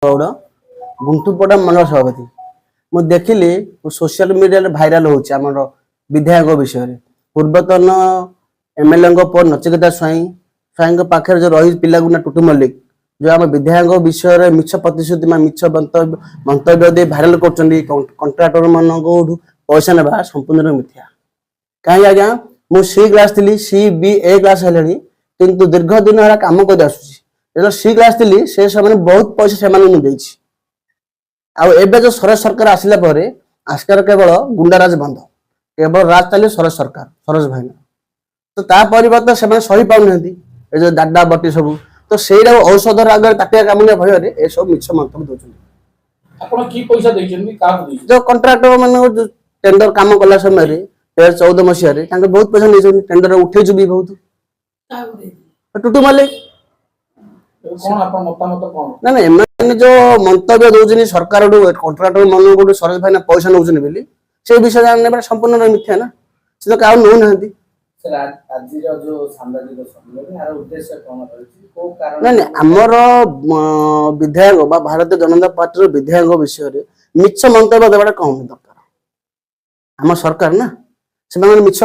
गौड़ गुंटुपड़ा मंडल सभापति मु देखिली social media viral होची हमर विधायक विषय रे पूर्वतन एमएलए पुଅ नचिकेता स्वाई पाखे जो रही पिला गुना टुटू मल्लिक जो आम विधायक विषय रे मिछ प्रतिश्रुति मिछ मंतव्य दे भाइराल करछन्ती कॉन्ट्रैक्टर मानको पैसा नेबा संपूर्ण मिथ्या कहीं आज्ञा मु सी क्लास थी सी बी ए क्लास हेलेनी किंतु दीर्घ दिन है काम कर आसुची जो सी क्लास थी से समय बहुत पैसा से आबे जो सरोज सरकार आसिला पर आस्कार केवल गुंडाराज बंद केवल राज चली सरोज सरकार सरोज भाई तो ता परिवर्तन से सही पाऊना जो दादा बटी सब तो से औषध आगे ताटिया कामुनिया भय ए सब मिछ मंतव्य दौरान जो कंट्राक्टर मान टेंडर काम कला समय 2014 मसीह बहुत पैसा नहीं टेंडर उठे भी बहुत टुटू मल्लिक ना ना एम जो मंतव्य दौरान सरकार कंट्राक्टर मान सरोज भाई पैसा नौ से विषय जानने संपूर्ण मिथ्या ना से तो क्या नौ ना आमर विधायक भारतीय जनता पार्टी विधायक विषय मिछ मंतव्य देवाटा कम दरकार आम सरकार ना से मिछ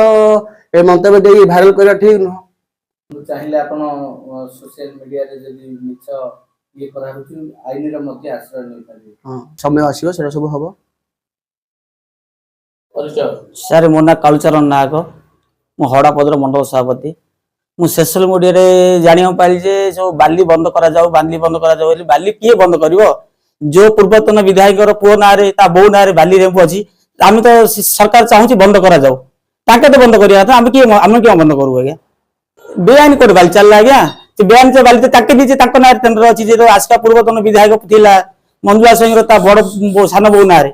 मंतव्य दे भाइराल करवा ठीक नुह चाहिए आपण सोशल मीडिया रे जदी मिछ ये करा होची आईन रे मध्ये आश्रय नै पारे हां समय आसीबो सेरा सब हबो सर मो ना कल्चरल नायक मु हड़ापदर मंडल सभापति मु सोशल मीडिया रे जानियो पाली जे जो बाली बंद करा जाऊ बाली किए बंद करिवो जो पूर्वतन विधायक रो पुओ ना रे ता बो ना रे बाली रे अछि आम तो सरकार चाहूची बंद करा जाऊ ताके तो बंद करिया था आम के बंद करू आज्ञा बेआईन कोड बाली चल आज्ञा से बेआईन से बाली तो ताके दीजे ताको ना टेंडर अछि जे आस्का पूर्वतन विधायक थिला मंजुला सिंह रो ता बड़ सान बो ना रे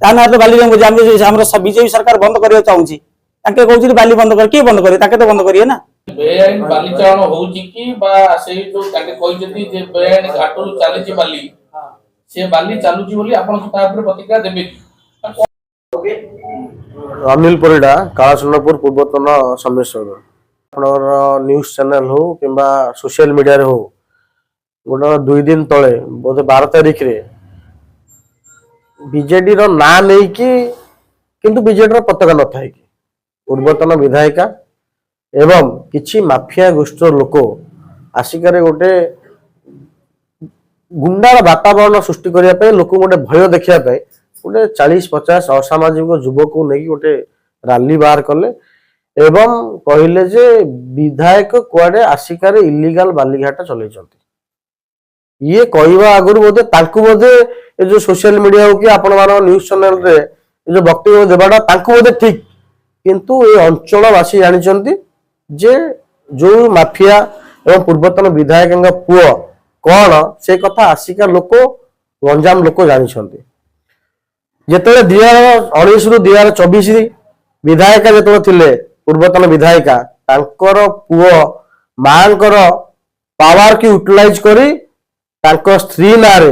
ता ना तो बाली रे जाम हमर सब बीजेपी सरकार बंद करिया चाहूची ताके कहूची बाली बंद कर के बंद करे ताके तो बंद करिए ना बेआईन बाली चालन होउची की बा सेही जो ताके कहि जति जे बेआईन घाटू चाली छी बाली से बाली चालू छी बोली आपण ता ऊपर प्रतिक्रिया देबे अनिल परिडा कालाचंद्रपुर पूर्वतन समेश्वर न्यूज चैनल हो कि सोशल मीडिया हो गोटे 2 दिन तले बोधे 12 तारिख रे बीजेडी रो ना नहीं कि किंतु बीजेडी रो पताका न थाए कि पूर्वतन विधायिका एवं किछि माफिया गोष्ठी लोक आसिकारे गोटे गुंडार वातावरण सृष्टि करने पे लोक गोटे भय देखा गोटे 40-50 असामाजिक युवक को नहीं गोटे रैली बाहर कले एवं कहले जे विधायक कुआडे आसिकारे इलीगल बालीघाट चलै ये कहवा आगुरी बोधे तांकु बोधे ए जो सोशल मीडिया हो कि आपण मानो न्यूज चैनल रे जो वक्तव्य देबाटा तांकु बोधे ठीक किंतु ए अंचलवासी जानिचंती जे जो माफिया एवं पूर्वतन विधायक पुओ कौन से कथा आसिका लोक गंजाम लोक जानिछंती जेते 2019 रु 2024 विधायिका जेते थिले पूर्वतन विधायिका तांकर पुओ मांकर पावर की यूटिलाइज करी तांको स्त्री नारे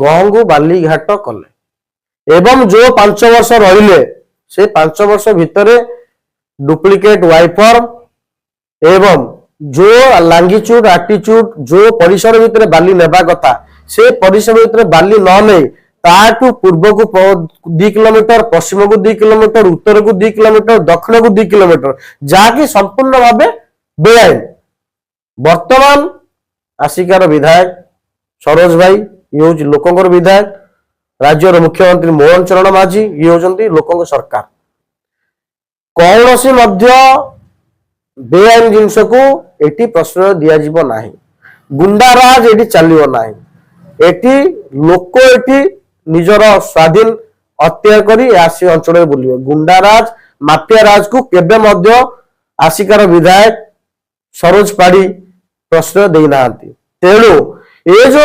गहंगु बाली घाट कले एवं जो 5 वर्ष रहिले से 5 वर्ष भितरे डुप्लिकेट वाइपर एवं जो लैंगिट्यूड एटीट्यूड जो परिसर भितर बाली नेबा कथा से परिसर भितर बाली न नै ताटू पूर्व को 2 किलोमीटर पश्चिम को 2 किलोमीटर उत्तर को 2 किलोमीटर दक्षिण को 2 किलोमीटर जाकि संपूर्ण भावे बेआईन वर्तमान आसिकार विधायक सरोज भाई ये हूँ लोकंर विधायक राज्यर मुख्यमंत्री मोहन चरण माझी ये होती लोक सरकार कौन सी बेआईन जिनस को एटी प्रश्रय दिज्व ना गुंडाराज ये चलो ना एटी लोक एटी निजर स्वाधीन अख्तियार करी आसी अंचल बुलिबे गुंडाराज माफिया राज को केबे आसिकार विधायक सरोज पाड़ी प्रश्रय देना तेणु ये जो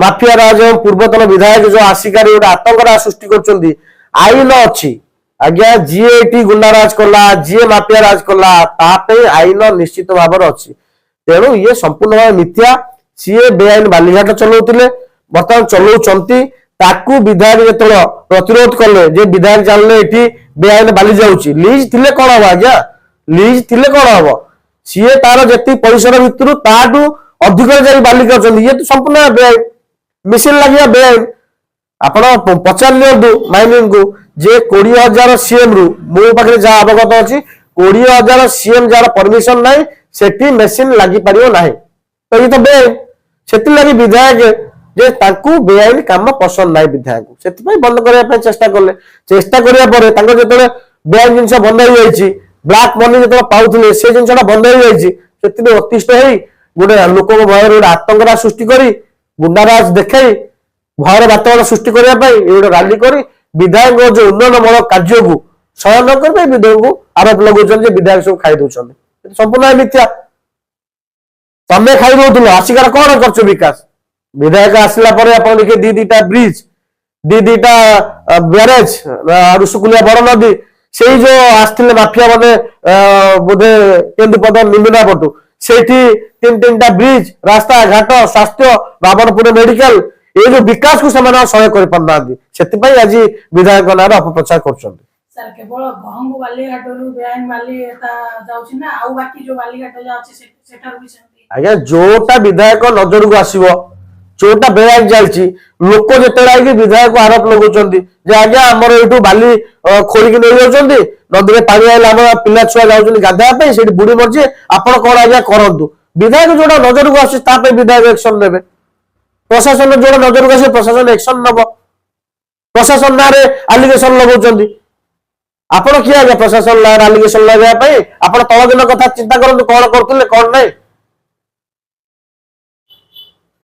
माफिया राज और पूर्वतन विधायक जो आसिकार गोटे आतंक सृष्टि कर आईन अच्छी आज्ञा जी एटी गुंडाराज कला जी माफिया राज कला आईन निश्चित भाव अच्छी तेणु ये संपूर्ण भाव मिथ्या सी बेआईन बालीघाट चलाउतिले बर्तमान चलाउछंती ताकू विधायक जो प्रतिरोध कले जे विधायक जानले एटी बेआईन बाली जाउची लीज थिले कोन हो आज्ञा लीज थिले कोन हो सीए तार जति परिसर भितरु ताटू ଅଧିକ ଯାଇ ବାଲି କରୁଛନ୍ତି, ଇଏ ତ ସମ୍ପୂର୍ଣ୍ଣ ବେଆଇନ, ମେସିନ ଲାଗିବା ବେଆଇନ। ଆପଣ ପଚାରି ନିଅନ୍ତୁ ମାଇନିଂ କୁ ଯେ 20,000 ସିଏମ ରୁ, ମୋ ପାଖରେ ଯାହା ଅବଗତ ଅଛି 20,000 ସିଏମ ଯାହାର ପରମିଶନ ନାହିଁ ସେଠି ମେସିନ ଲାଗିପାରିବ ନାହିଁ, ତ ଇଏ ତ ବେଆଇନ। ସେଥିଲାଗି ବିଧାୟକ ଯେ ତାଙ୍କୁ ବେଆଇନ କାମ ପସନ୍ଦ ନାହିଁ ବିଧାୟକ, ସେଥିପାଇଁ ବନ୍ଦ କରିବା ପାଇଁ ଚେଷ୍ଟା କଲେ। ଚେଷ୍ଟା କରିବା ପରେ ତାଙ୍କର ଯେତେବେଳେ ବେଆଇନ ଜିନିଷ ବନ୍ଦ ହେଇଯାଇଛି, ବ୍ଲାକ୍ ମନି ଯେତେବେଳେ ପାଉଥିଲେ ସେ ଜିନିଷଟା ବନ୍ଦ ହେଇଯାଇଛି, ସେଥିରେ ଅତିଷ୍ଠ ହେଇ ଗୋଟେ ଲୋକଙ୍କ ଭୟରେ ଗୋଟେ ଆତଙ୍କଟା ସୃଷ୍ଟି କରି ଗୁଣ୍ଡାରାଜ ଦେଖେଇ ଭୟର ବାତାବରଣ ସୃଷ୍ଟି କରିବା ପାଇଁ ଏ ଗୋଟେ ରାଲି କରି ବିଧାୟକ ଯୋଉ ଉନ୍ନୟନମୂଳକ କାର୍ଯ୍ୟକୁ ସହ୍ୟ ନ କରିବା ବିଧାୟକଙ୍କୁ ଆରୋପ ଲଗାଉଛନ୍ତି ଯେ ବିଧାୟକ ସବୁ ଖାଇ ଦଉଛନ୍ତି, ସମ୍ପୂର୍ଣ୍ଣ ମିଥ୍ୟା। ତମେ ଖାଇ ଦଉଥିଲ, ଆସିକାର କଣ କରୁଛ ବିକାଶ? ବିଧାୟକ ଆସିଲା ପରେ ଆପଣ ଦେଖିବେ ଦିଟା ବ୍ରିଜ, ଦିଟା ବ୍ୟାରେଜ, ଋଷିକୁଲିଆ ବଡ ନଦୀ, ସେଇ ଯୋଉ ଆସିଥିଲେ ମାଫିଆ ମାନେ ବୋଧେ କେନ୍ଦୁପଦା ନିମିନା ପଟୁ, ସେଇଠି ତିନିଟା ବ୍ରିଜ, ରାସ୍ତା ଘାଟ, ସ୍ୱାସ୍ଥ୍ୟ, ବାବନପୁର ମେଡିକାଲ, এই যে ବିକାଶକୁ ସେମାନେ ସହାୟ କରିପାରୁନାହାନ୍ତି, ସେଥିପାଇଁ ଆଜି ବିଧାୟକ ନାଁରେ ଅପପ୍ରଚାର କରୁଛନ୍ତି। ସାର୍ କେବଳ ଗହଙ୍ଗ ବାଲିଘାଟରୁ ବେଆଇନ ବାଲି ଯାଉଛି ନା ଆଉ ବାକି ଯୋଉ ବାଲିଘାଟ ଯାଉଛି ସେଠାରୁ ବି ସେମିତି? ଆଜ୍ଞା ଯୋଉଟା ବିଧାୟକ ନଜରକୁ ଆସିବ, ଯୋଉଟା ବେଆଇନ ଯାଇଛି, ଲୋକ ଯେତେବେଳେ ଆଇକି ବିଧାୟକ ଆରୋପ ଲଗାଉଛନ୍ତି ଯେ ଆଜ୍ଞା ଆମର ଏଇଠୁ ବାଲି ଖୋଳିକି ନେଇ ଯାଉଛନ୍ତି, ନଦୀରେ ପାଣି ଆଇଲେ ଆମ ପିଲା ଛୁଆ ଯାଉଛନ୍ତି ଗାଧୋଇବା ପାଇଁ, ସେଠି ବୁଡି ମରିଛି, ଆପଣ କଣ ଆଜ୍ଞା କରନ୍ତୁ। ବିଧାୟକ ଯୋଉଟା ନଜରକୁ ଆସୁଛି ତା ପାଇଁ ବିଧାୟକ ଏକ୍ସନ ନେବେ, ପ୍ରଶାସନ ଯୋଉଟା ନଜରକୁ ଆସିବ ପ୍ରଶାସନ ଏକ୍ସନ ନବ। ପ୍ରଶାସନ ନାଁରେ ଆଲିଗେସନ ଲଗାଉଛନ୍ତି, ଆପଣ କିଏ ଆଜ୍ଞା ପ୍ରଶାସନ ନାଁରେ ଆଲିଗେସନ ଲଗାଇବା ପାଇଁ? ଆପଣ ତଳ ଦିନ କଥା ଚିନ୍ତା କରନ୍ତୁ, କଣ କରୁଥିଲେ କଣ ନାହିଁ।